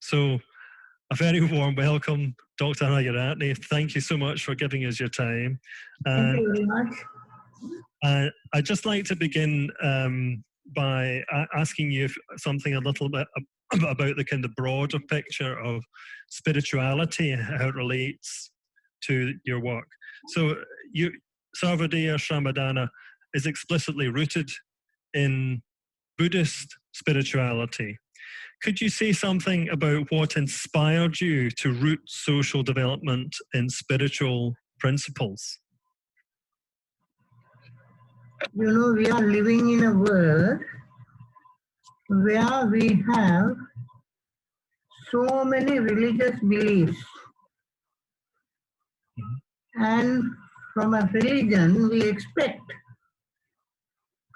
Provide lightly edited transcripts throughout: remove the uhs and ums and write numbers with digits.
So a very warm welcome, Dr. Ariyaratne. Thank you so much for giving us your time. Thank you very much. I'd just like to begin by asking you something a little bit about the kind of broader picture of spirituality and how it relates to your work. So Sarvodaya Shramadana is explicitly rooted in Buddhist spirituality. Could you say something about what inspired you to root social development in spiritual principles? You know, we are living in a world where we have so many religious beliefs. And from a religion, we expect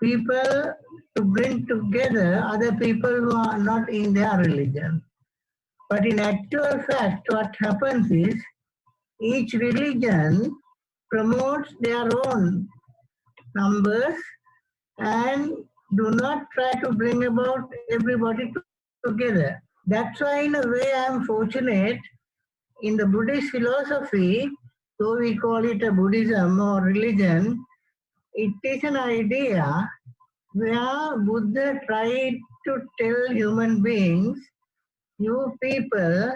people to bring together other people who are not in their religion. But in actual fact, what happens is each religion promotes their own numbers and do not try to bring about everybody together. That's why in a way I'm fortunate in the Buddhist philosophy, though we call it a Buddhism or religion, it is an idea where Buddha tried to tell human beings, you people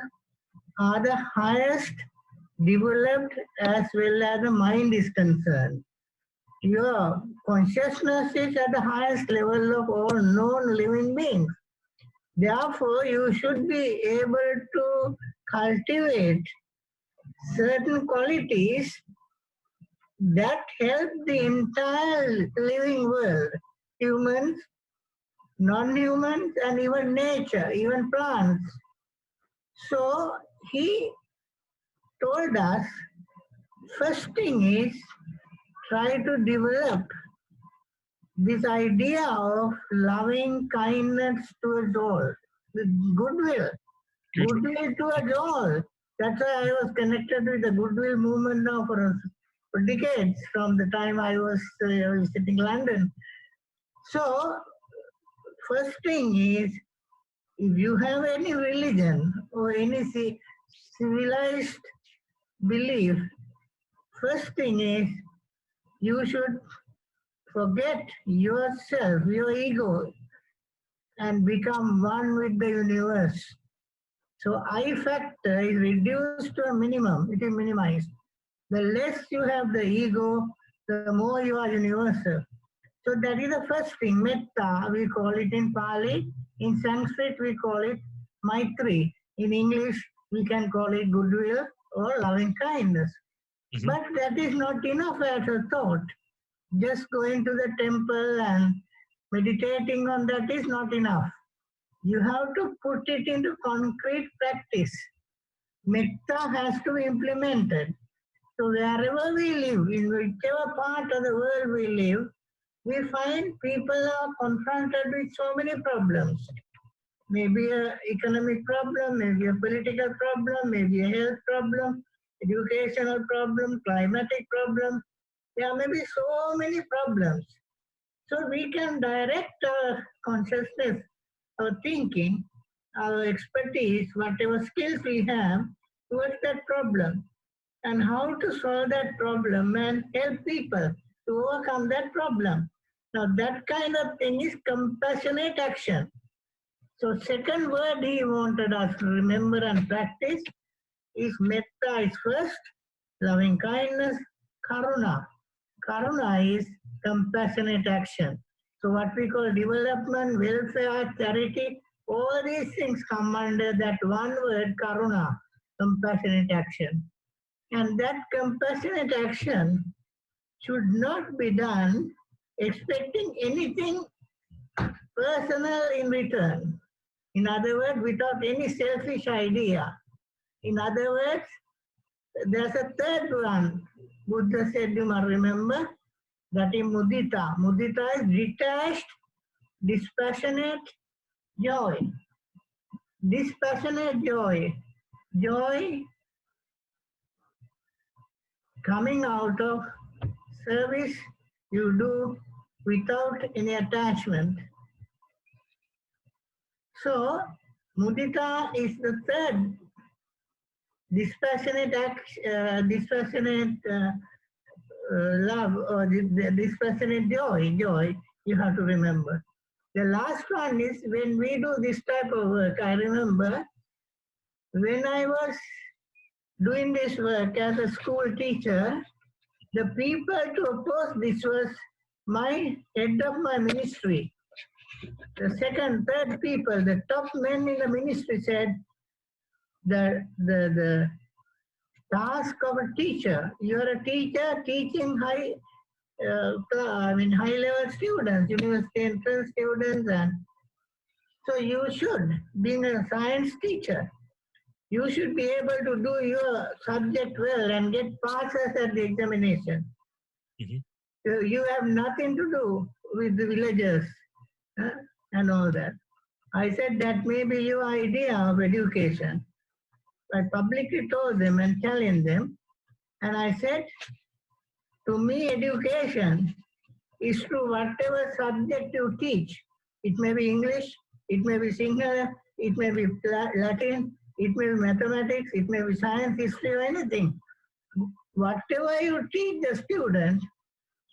are the highest developed as well as the mind is concerned. Your consciousness is at the highest level of all known living beings. Therefore, you should be able to cultivate certain qualities that help the entire living world, humans, non-humans, and even nature, even plants. So he told us, first thing is try to develop this idea of loving kindness towards all, goodwill towards all. That's why I was connected with the goodwill movement now for decades from the time I was visiting London. So, first thing is, if you have any religion or any civilized belief, first thing is you should forget yourself, your ego, and become one with the universe. So I factor is reduced to a minimum, it is minimized. The less you have the ego, the more you are universal. So that is the first thing, metta, we call it in Pali. In Sanskrit, we call it maitri. In English, we can call it goodwill or loving kindness. Mm-hmm. But that is not enough as a thought. Just going to the temple and meditating on that is not enough. You have to put it into concrete practice. Metta has to be implemented. So wherever we live, in whichever part of the world we live, we find people are confronted with so many problems. Maybe an economic problem, maybe a political problem, maybe a health problem, educational problem, climatic problem. There may be so many problems. So we can direct our consciousness, our thinking, our expertise, whatever skills we have towards that problem and how to solve that problem and help people to overcome that problem. Now that kind of thing is compassionate action. So second word he wanted us to remember and practice is metta is first, loving kindness, karuna. Karuna is compassionate action. So what we call development, welfare, charity, all these things come under that one word, karuna, compassionate action. And that compassionate action should not be done expecting anything personal in return. In other words, without any selfish idea. In other words, there's a third one. Buddha said, you must remember, that is mudita. Mudita is detached, dispassionate joy. Dispassionate joy. Joy coming out of service you do without any attachment. So, Mudita is the third dispassionate love, or dispassionate joy, you have to remember. The last one is when we do this type of work. I remember when I was doing this work as a school teacher, the people to oppose this was my head of my ministry. The second, third people, the top men in the ministry said the task of a teacher. You're a teacher teaching high level students, university entrance students, and so you should, being a science teacher, you should be able to do your subject well and get passes at the examination. Mm-hmm. So you have nothing to do with the villagers and all that. I said that may be your idea of education. I publicly told them and challenged them, and I said, to me, education is through whatever subject you teach. It may be English, it may be Sinhala, it may be Latin, it may be mathematics, it may be science, history, or anything. Whatever you teach the student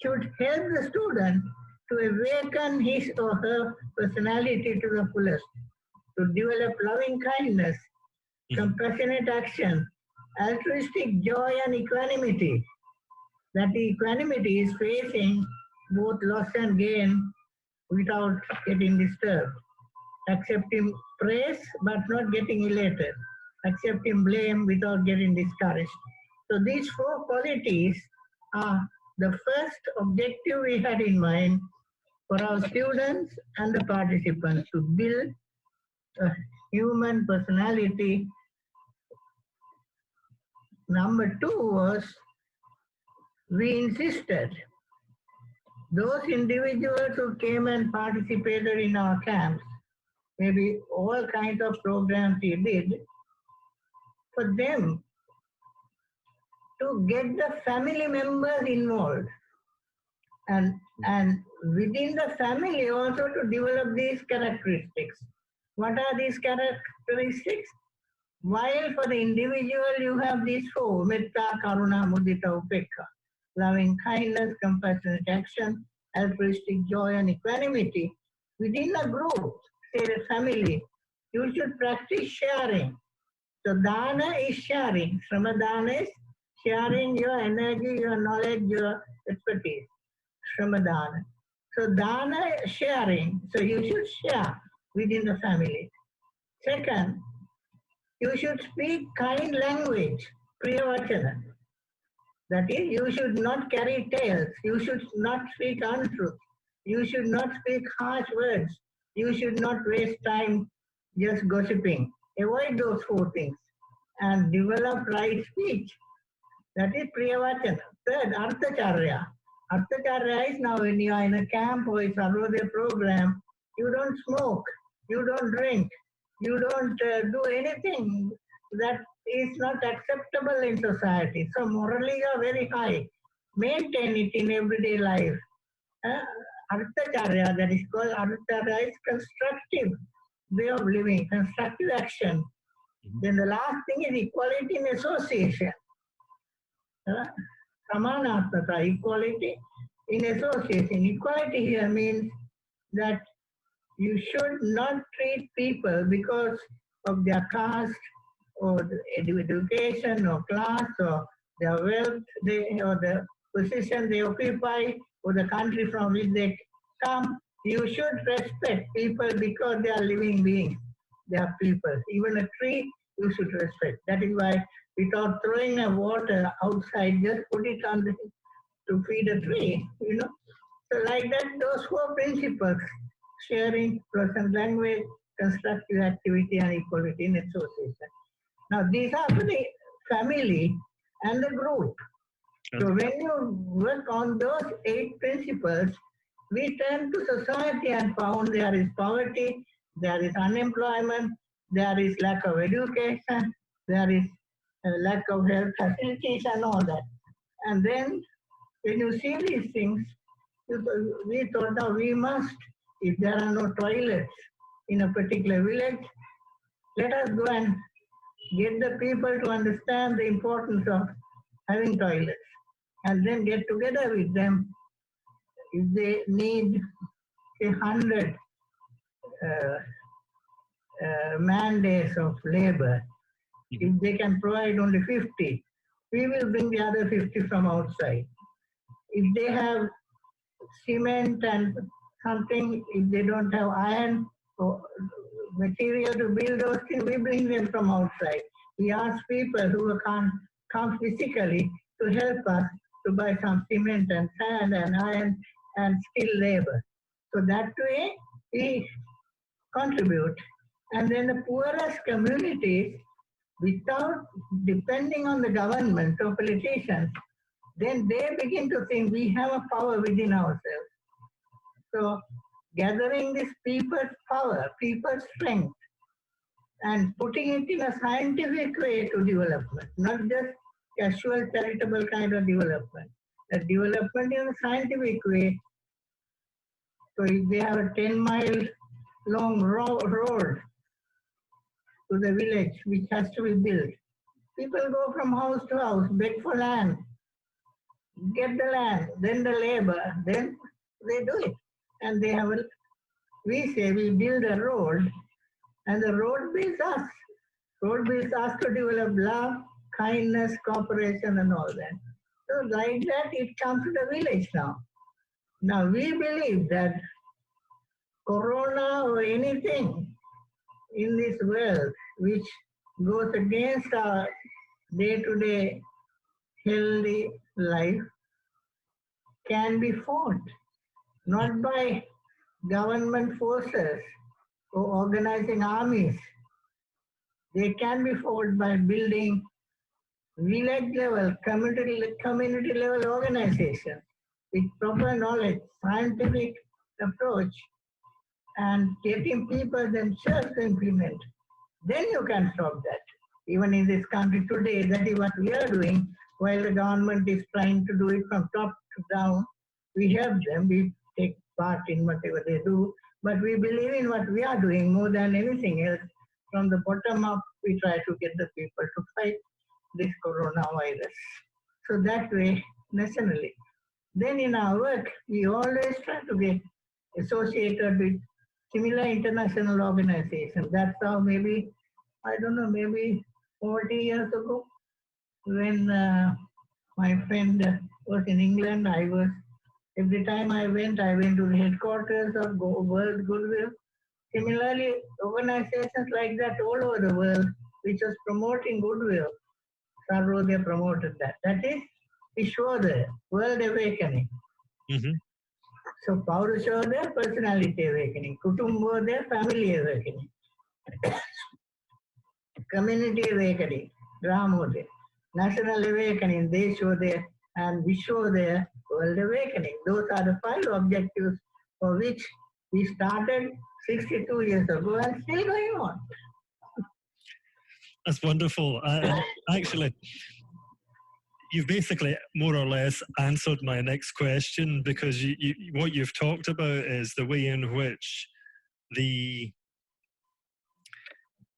should help the student to awaken his or her personality to the fullest, to develop loving kindness, compassionate action, altruistic joy and equanimity. That equanimity is facing both loss and gain without getting disturbed. Accepting praise but not getting elated. Accepting blame without getting discouraged. So these four qualities are the first objective we had in mind for our students and the participants, to build a human personality. Number two was, we insisted those individuals who came and participated in our camps, maybe all kinds of programs we did, for them to get the family members involved. And within the family also to develop these characteristics. What are these characteristics? While for the individual you have these four, metta, karuna, mudita, upekka, loving kindness, compassionate action, altruistic joy and equanimity, within a group, say the family, you should practice sharing. So dana is sharing. Shramadana is sharing your energy, your knowledge, your expertise. Shramadana. So dana is sharing. So you should share within the family. Second, you should speak kind language, priyavachana. That is, you should not carry tales. You should not speak untruth. You should not speak harsh words. You should not waste time just gossiping. Avoid those four things and develop right speech. That is priyavachana. Third, arthacharya. Arthacharya is now when you are in a camp or a Sarvodaya program, you don't smoke, you don't drink, you don't do anything that is not acceptable in society. So morally you are very high. Maintain it in everyday life. Arthacharya, that is called arthacharya, is constructive way of living, constructive action. Then the last thing is equality in association. Samanatmata, equality in association. Equality here means that you should not treat people because of their caste or education or class or their wealth or the position they occupy or the country from which they come. You should respect people because they are living beings. They are people. Even a tree, you should respect. That is why without throwing a water outside, just put it on to feed a tree, So like that, those four principles, sharing, pleasant language, constructive activity, and equality in association. Now, these are for the family and the group. So when you work on those 8 principles, we turn to society and found there is poverty, there is unemployment, there is lack of education, there is a lack of health facilities and all that. And then when you see these things, we thought that we must, if there are no toilets in a particular village, let us go and get the people to understand the importance of having toilets, and then get together with them. If they need 100 man days of labor, if they can provide only 50, we will bring the other 50 from outside. If they have cement and something, if they don't have iron or material to build those things, we bring them from outside. We ask people who can't come physically to help us to buy some cement and sand and iron and skilled labor. So that way we contribute. And then the poorest communities, without depending on the government or politicians, then they begin to think we have a power within ourselves. So gathering this people's power, people's strength, and putting it in a scientific way to development, not just casual, charitable kind of development. A development in a scientific way. So if they have a 10-mile long road to the village which has to be built, people go from house to house, beg for land, get the land, then the labor, then they do it. And they have we say we build a road, and the road builds us. Road builds us to develop love, kindness, cooperation, and all that. So like that, it comes to the village now. Now we believe that corona or anything in this world which goes against our day-to-day healthy life can be fought, not by government forces or organizing armies. They can be fought by building village level, community level organization with proper knowledge, scientific approach, and getting people themselves to implement. Then you can stop that. Even in this country today, that is what we are doing. While the government is trying to do it from top to down, we help them, we take part in whatever they do, but we believe in what we are doing more than anything else. From the bottom up, we try to get the people to fight this coronavirus. So that way, nationally. Then in our work, we always try to get associated with similar international organizations. That's how maybe, I don't know, maybe 40 years ago, when my friend was in England, every time I went to the headquarters of World Goodwill. Similarly, organizations like that all over the world, which was promoting goodwill, Sarvodaya promoted that. That is Ishwadaya, World Awakening. Mm-hmm. So Paurushodaya, Personality Awakening. Kutumbodaya, Family Awakening. Community Awakening, Ramodaya. National Awakening, Deshodaya, and Vishwadaya, World Awakening. Those are the 5 objectives for which we started 62 years ago and still going on. That's wonderful. Actually, you've basically more or less answered my next question, because what you've talked about is the way in which the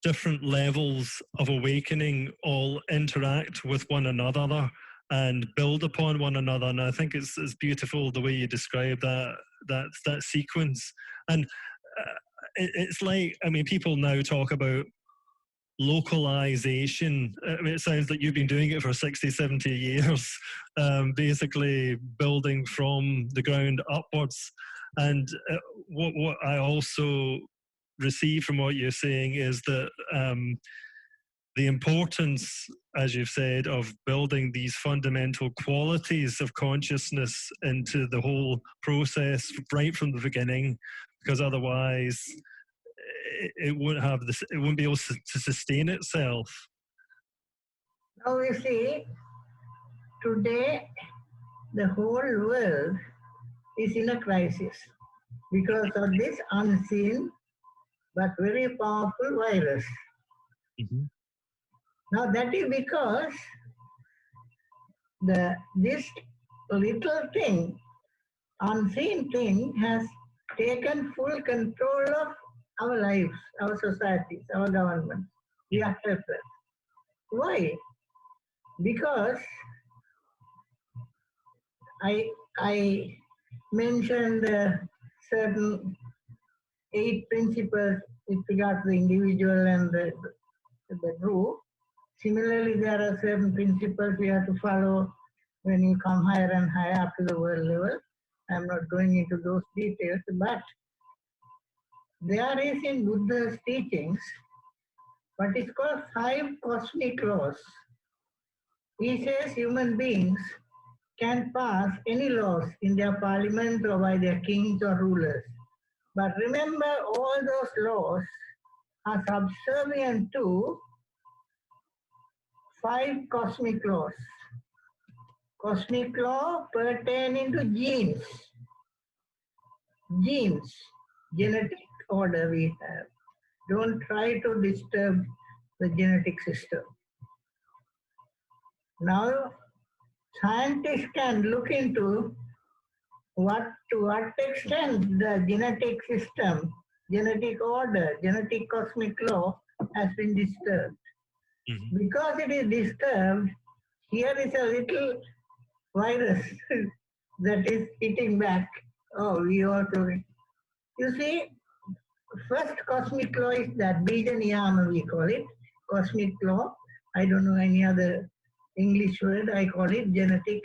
different levels of awakening all interact with one another and build upon one another. And I think it's beautiful the way you describe that sequence. And it's like, I mean, people now talk about localization. I mean, it sounds like you've been doing it for 60, 70 years, basically building from the ground upwards. And what I also receive from what you're saying is that the importance, as you've said, of building these fundamental qualities of consciousness into the whole process right from the beginning, because otherwise it won't have this, it won't be able to sustain itself. Now we see, today the whole world is in a crisis because of this unseen but very powerful virus. Mm-hmm. Now that is because this little thing, unseen thing, has taken full control of our lives, our societies, our governments. We are helpless. Why? Because I mentioned certain 8 principles with regard to the individual and the group. Similarly, there are certain principles we have to follow when you come higher and higher up to the world level. I'm not going into those details, but there is in Buddha's teachings what is called 5 cosmic laws. He says human beings can pass any laws in their parliament or by their kings or rulers. But remember, all those laws are subservient to 5 cosmic laws. Cosmic law pertaining to genes. Genes, genetic order we have. Don't try to disturb the genetic system. Now, scientists can look into to what extent the genetic system, genetic order, genetic cosmic law has been disturbed. Mm-hmm. Because it is disturbed, here is a little virus that is hitting back. Oh, we also. You see, first cosmic law is that Bija Niyama, we call it, cosmic law. I don't know any other English word, I call it genetic.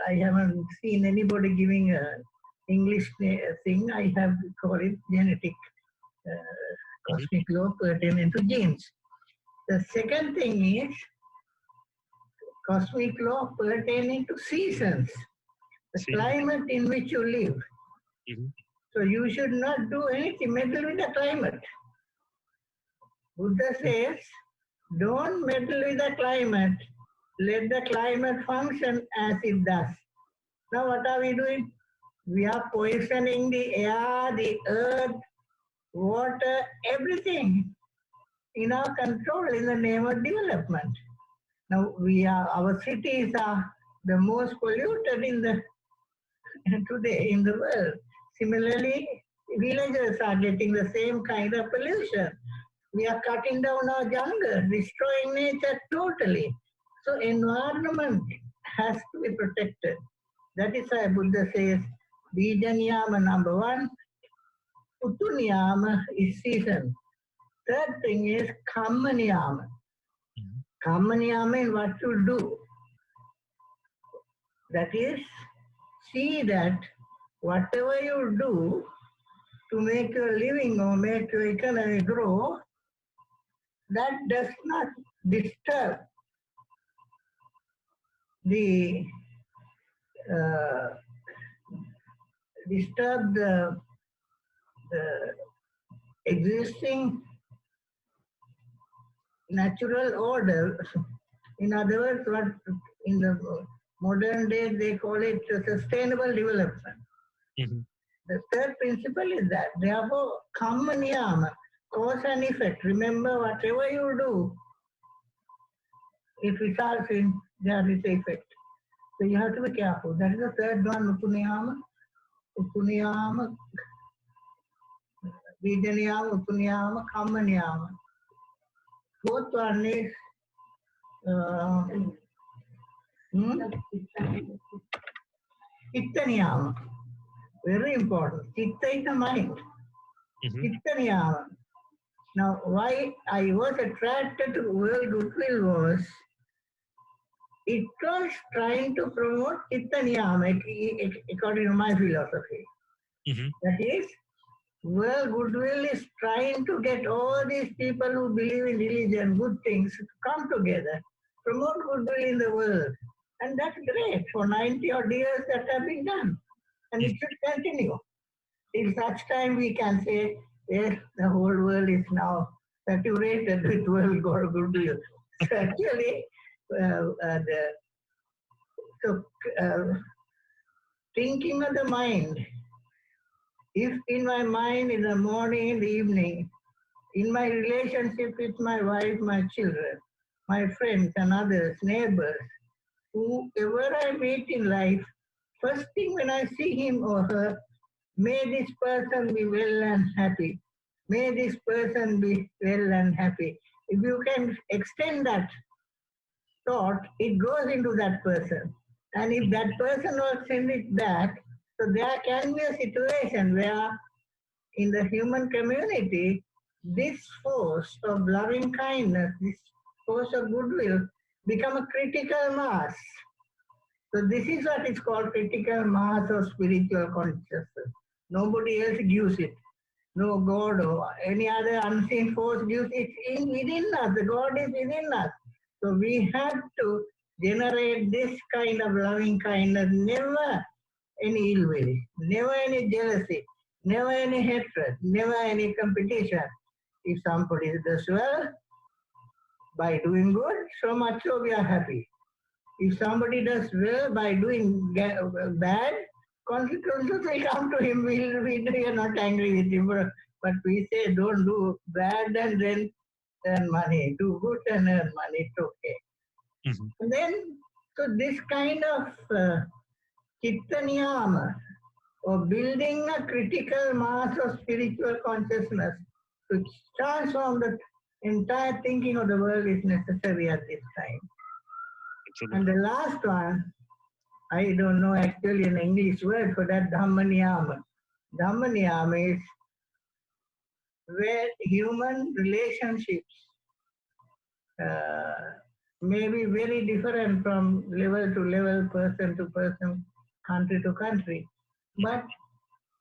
I haven't seen anybody giving an English thing. I have called it genetic cosmic law pertaining to genes. The second thing is cosmic law pertaining to seasons, the climate in which you live. Mm-hmm. So you should not do anything, meddle with the climate. Buddha says, don't meddle with the climate. Let the climate function as it does. Now what are we doing? We are poisoning the air, the earth, water, everything in our control in the name of development. Now our cities are the most polluted today in the world. Similarly, villages are getting the same kind of pollution. We are cutting down our jungle, destroying nature totally. So environment has to be protected. That is why Buddha says, Bija Niyama number 1, Utu Niyama is season. Third thing is Kamma Niyama. Kamma Niyama is what you do. That is, see that whatever you do to make your living or make your economy grow, that does not disturb the existing natural order. In other words, what in the modern day they call it sustainable development. Mm-hmm. The third principle is that, therefore, Kamma Niyama, cause and effect. Remember, whatever you do, it results in there is effect. So you have to be careful. That is the third one, Upuniyama. Upuniyama, Vijaniyama, Upuniyama, Kammaniyama. Fourth one is Chittaniyama. Very important. Chitta is the mind. Mm-hmm. Chittaniyama. Now, why I was attracted to World Goodwill was, it was trying to promote Chitta Niyama, according to my philosophy. Mm-hmm. That is, World Goodwill is trying to get all these people who believe in religion, good things, to come together, promote goodwill in the world. And that's great. For 90 odd years that have been done. And it should continue. Till such time we can say, yes, the whole world is now saturated with world goodwill. So actually, thinking of the mind, if in my mind in the morning, in the evening, in my relationship with my wife, my children, my friends and others, neighbors, whoever I meet in life, first thing when I see him or her, may this person be well and happy. May this person be well and happy. If you can extend that thought, it goes into that person. And if that person will send it back, so there can be a situation where in the human community, this force of loving kindness, this force of goodwill, become a critical mass. So this is what is called critical mass of spiritual consciousness. Nobody else gives it. No God or any other unseen force gives it within us. The God is within us. So we have to generate this kind of loving kindness, never any ill will, never any jealousy, never any hatred, never any competition. If somebody does well, by doing good, so much so we are happy. If somebody does well by doing bad, consequences will come to him. We are not angry with him, but we say don't do bad and then earn money. Do good and earn money. It's okay. Mm-hmm. And then, so this kind of chitta niyama, or building a critical mass of spiritual consciousness to transform the entire thinking of the world is necessary at this time. Absolutely. And the last one, I don't know actually an English word for that, Dhamma niyama. Dhamma niyama is where human relationships may be very different from level to level, person to person, country to country. But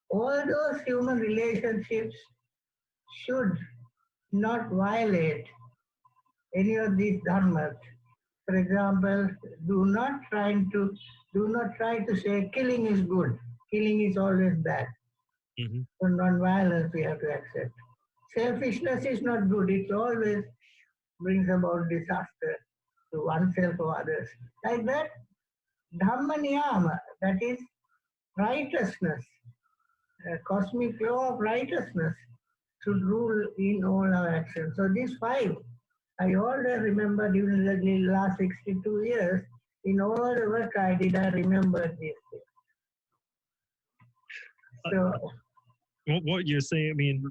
all those human relationships should not violate any of these dharmas. For example, do not try to say killing is good. Killing is always bad. Mm-hmm. So non-violence we have to accept. Selfishness is not good. It always brings about disaster to oneself or others. Like that, Dhamma niyama, that is righteousness, a cosmic law of righteousness should rule in all our actions. So these five, I always remember during the last 62 years, in all the work I did, I remembered these things. So, what you're saying, I mean,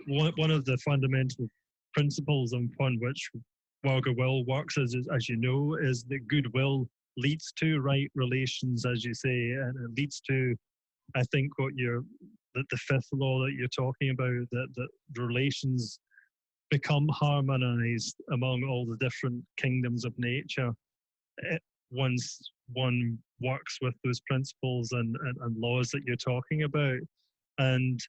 one of the fundamental principles upon which World Goodwill works, as you know, is that goodwill leads to right relations, as you say, and it leads to, I think, the fifth law that you're talking about, that relations become harmonized among all the different kingdoms of nature once one works with those principles and laws that you're talking about. And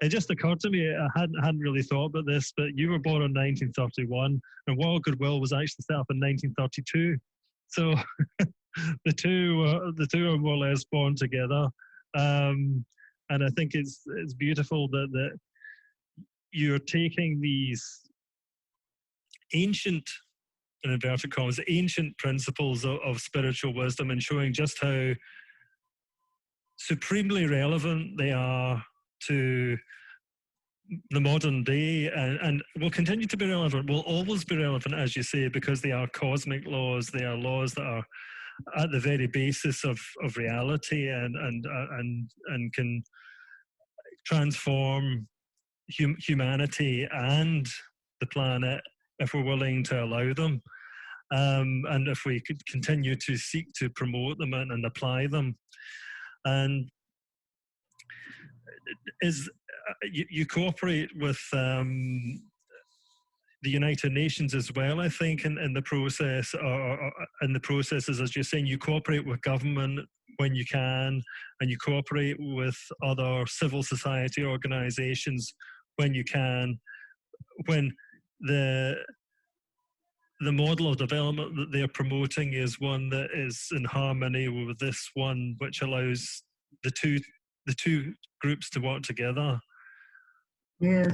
it just occurred to me, I hadn't really thought about this, but you were born in 1931 and World Goodwill was actually set up in 1932. So the two are more or less born together. And I think it's beautiful that you're taking these ancient, in inverted commas, ancient principles of spiritual wisdom and showing just how supremely relevant they are to the modern day, and will continue to be relevant, will always be relevant, as you say, because they are cosmic laws. They are laws that are at the very basis of reality and can transform humanity and the planet if we're willing to allow them, and if we could continue to seek to promote them and apply them. And you cooperate with the United Nations as well, I think, in the process, or in the processes, as you're saying, you cooperate with government when you can, and you cooperate with other civil society organizations when you can, when the model of development that they're promoting is one that is in harmony with this one, which allows the two groups to work together. Yes.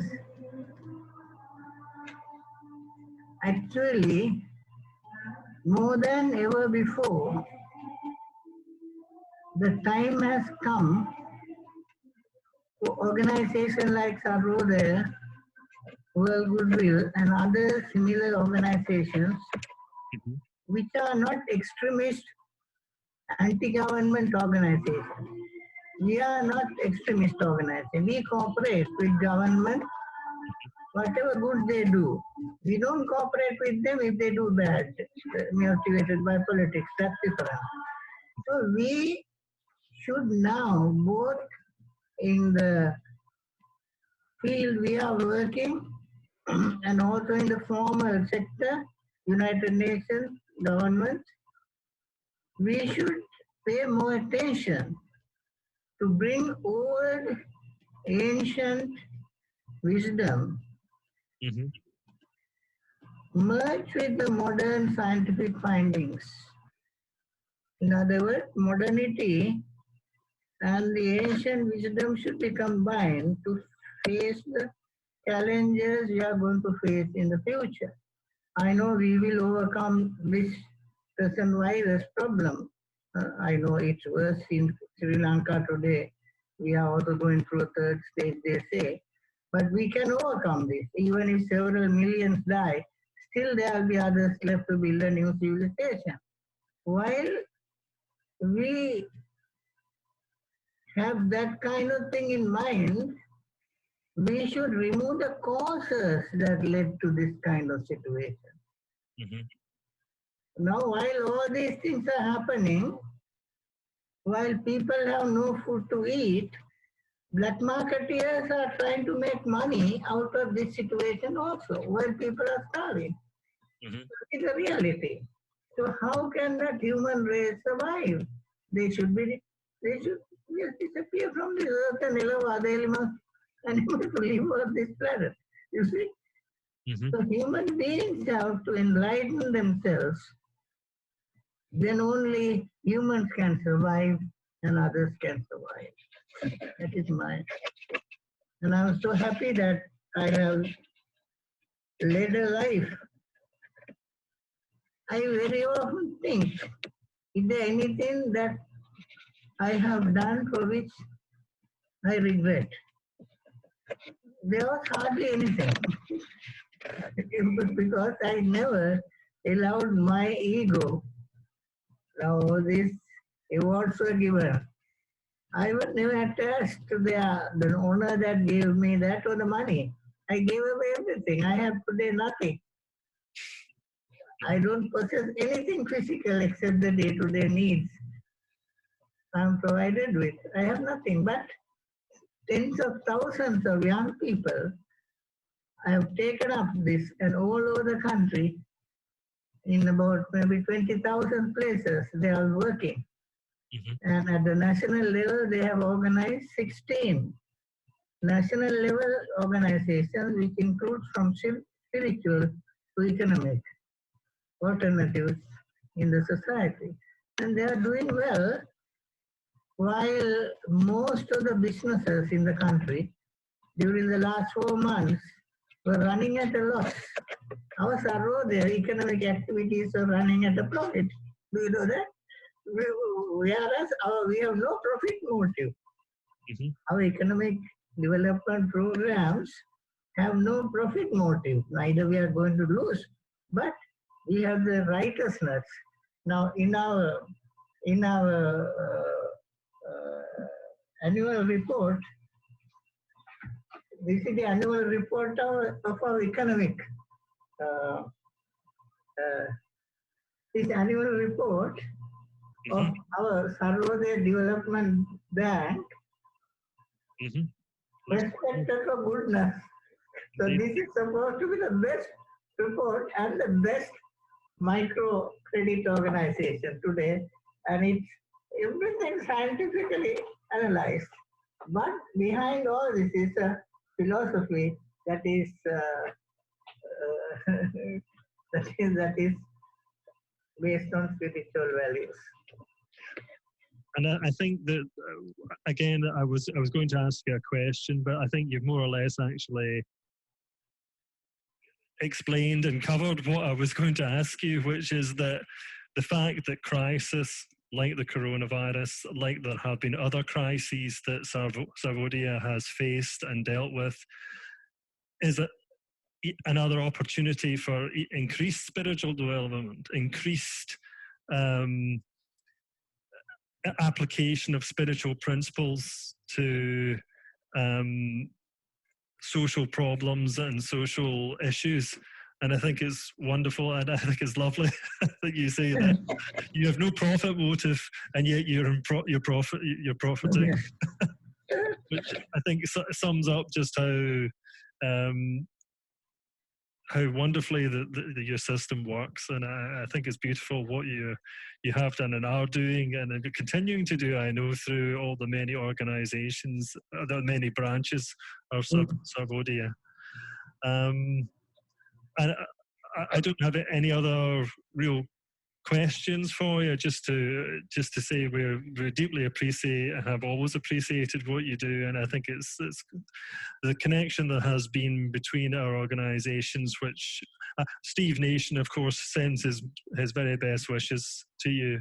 Actually, more than ever before, the time has come for organizations like Sarvodaya, World Goodwill, and other similar organizations, which are not extremist anti-government organizations. We are not extremist organization. We cooperate with government, whatever good they do. We don't cooperate with them if they do bad, motivated by politics. That's different. So we should now, both in the field we are working and also in the formal sector, United Nations, governments, we should pay more attention to bring old, ancient wisdom Mm-hmm. merge with the modern scientific findings. In other words, modernity and the ancient wisdom should be combined to face the challenges we are going to face in the future. I know we will overcome this present virus problem. I know it's worse in Sri Lanka today. We are also going through a third stage, they say. But we can overcome this. Even if several millions die, still there will be others left to build a new civilization. While we have that kind of thing in mind, we should remove the causes that led to this kind of situation. Mm-hmm. Now, while all these things are happening, while people have no food to eat, black marketeers are trying to make money out of this situation also, while people are starving. Mm-hmm. It's a reality. So how can that human race survive? They should just disappear from the earth and allow other animals to live on this planet. You see? Mm-hmm. So human beings have to enlighten themselves. Then only humans can survive and others can survive. That is mine. And I'm so happy that I have led a life. I very often think, is there anything that I have done for which I regret? There was hardly anything. It was because I never allowed my ego. Now these awards were given. I was never attached to the owner that gave me that or the money. I gave away everything. I have today nothing. I don't possess anything physical except the day-to-day needs I'm provided with. I have nothing, but tens of thousands of young people have taken up this, and all over the country, in about maybe 20,000 places, they are working. Mm-hmm. And at the national level, they have organized 16 national level organizations, which includes from spiritual to economic alternatives in the society. And they are doing well, while most of the businesses in the country during the last 4 months were running at a loss. Our Sarvodaya economic activities are running at a profit. Do you know that? Whereas we have no profit motive. Mm-hmm. Our economic development programs have no profit motive. Neither we are going to lose, but we have the righteousness. Now, in our annual report, this is the annual report of our economic. This annual report Mm-hmm. of our Sarvodaya Development Bank, Mm-hmm. respected for goodness. So this is supposed to be the best report and the best micro credit organization today, and it's everything scientifically analyzed. But behind all this is a philosophy that is that is based on spiritual values. And I think that again, I was going to ask you a question, but I think you've more or less actually explained and covered what I was going to ask you, which is that the fact that crisis like the coronavirus, like there have been other crises that Sarvodaya has faced and dealt with, is another opportunity for increased spiritual development, increased application of spiritual principles to social problems and social issues. And I think it's wonderful, and I think it's lovely that you say that you have no profit motive, and yet you're profiting, which I think sums up just how wonderfully your system works. And I think it's beautiful what you have done and are doing and are continuing to do, I know, through all the many organizations, the many branches of Sarvodaya. And I don't have any other real questions for you, just to say we deeply appreciate and have always appreciated what you do. And I think it's the connection that has been between our organizations, which Steve Nation, of course, sends his very best wishes to you.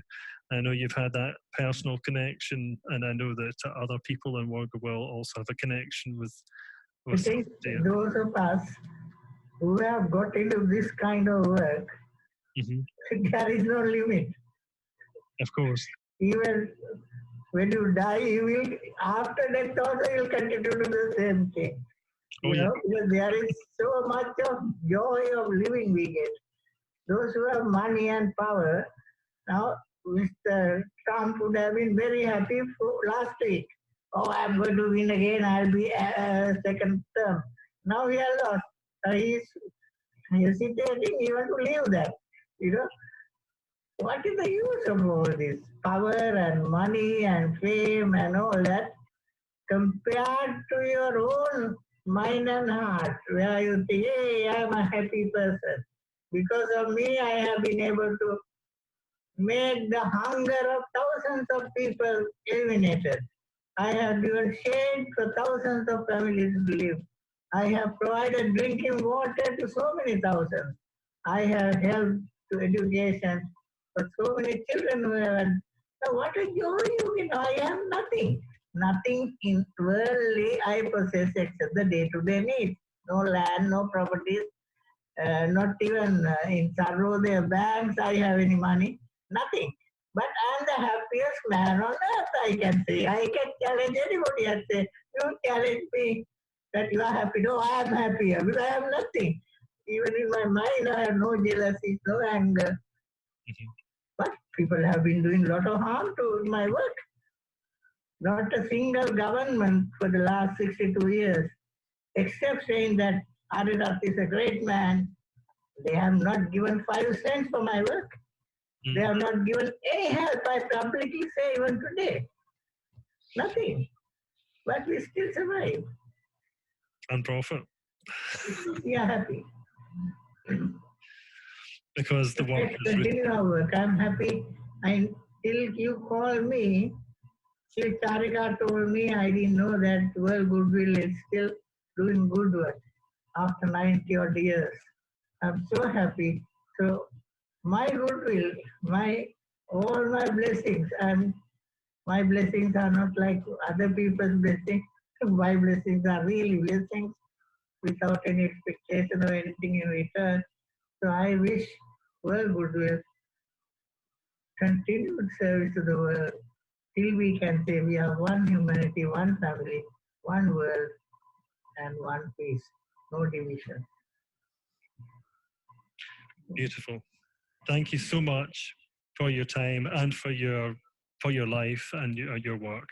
I know you've had that personal connection, and I know that other people in World Goodwill also have a connection with those of us who have got into this kind of work, there is no limit. Of course. Even when you die, you will, after death also, you will continue to do the same thing. Because there is so much of joy of living we get. Those who have money and power, now Mr. Trump would have been very happy for last week. Oh, I'm going to win again, I'll be second term. Now he has lost. He is hesitating even to leave that. What is the use of all this power and money and fame and all that compared to your own mind and heart, where you think, hey, I'm a happy person. Because of me, I have been able to make the hunger of thousands of people eliminated. I have given shade for thousands of families to live. I have provided drinking water to so many thousands. I have helped to education for so many children who have. So what a joy you get. I have nothing. Nothing in worldly I possess except the day-to-day needs. No land, no properties, not even in Sarvodaya banks I have any money. Nothing. But I'm the happiest man on earth, I can say. I can challenge anybody and say, you challenge me that you are happy. No, I am happier because I have nothing. Even in my mind, I have no jealousy, no anger. But people have been doing a lot of harm to my work. Not a single government for the last 62 years, except saying that Ariyaratne is a great man. They have not given 5 cents for my work. They have not given any help, I publicly say even today. Nothing. But we still survive. And profit. We are happy. Because the work is continue our work. I'm happy. Until you call me, till Charika told me, I didn't know that World Goodwill is still doing good work after 90 odd years. I'm so happy. So my goodwill, all my blessings, and my blessings are not like other people's blessings. My blessings are really blessings without any expectation of anything in return. So I wish World Goodwill continued service to the world till we can say we are one humanity, one family, one world, and one peace. No division. Beautiful. Thank you so much for your time and for your life and your work.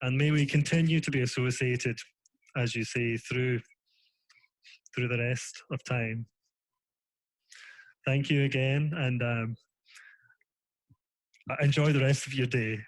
And may we continue to be associated, as you say, through the rest of time. Thank you again, and enjoy the rest of your day.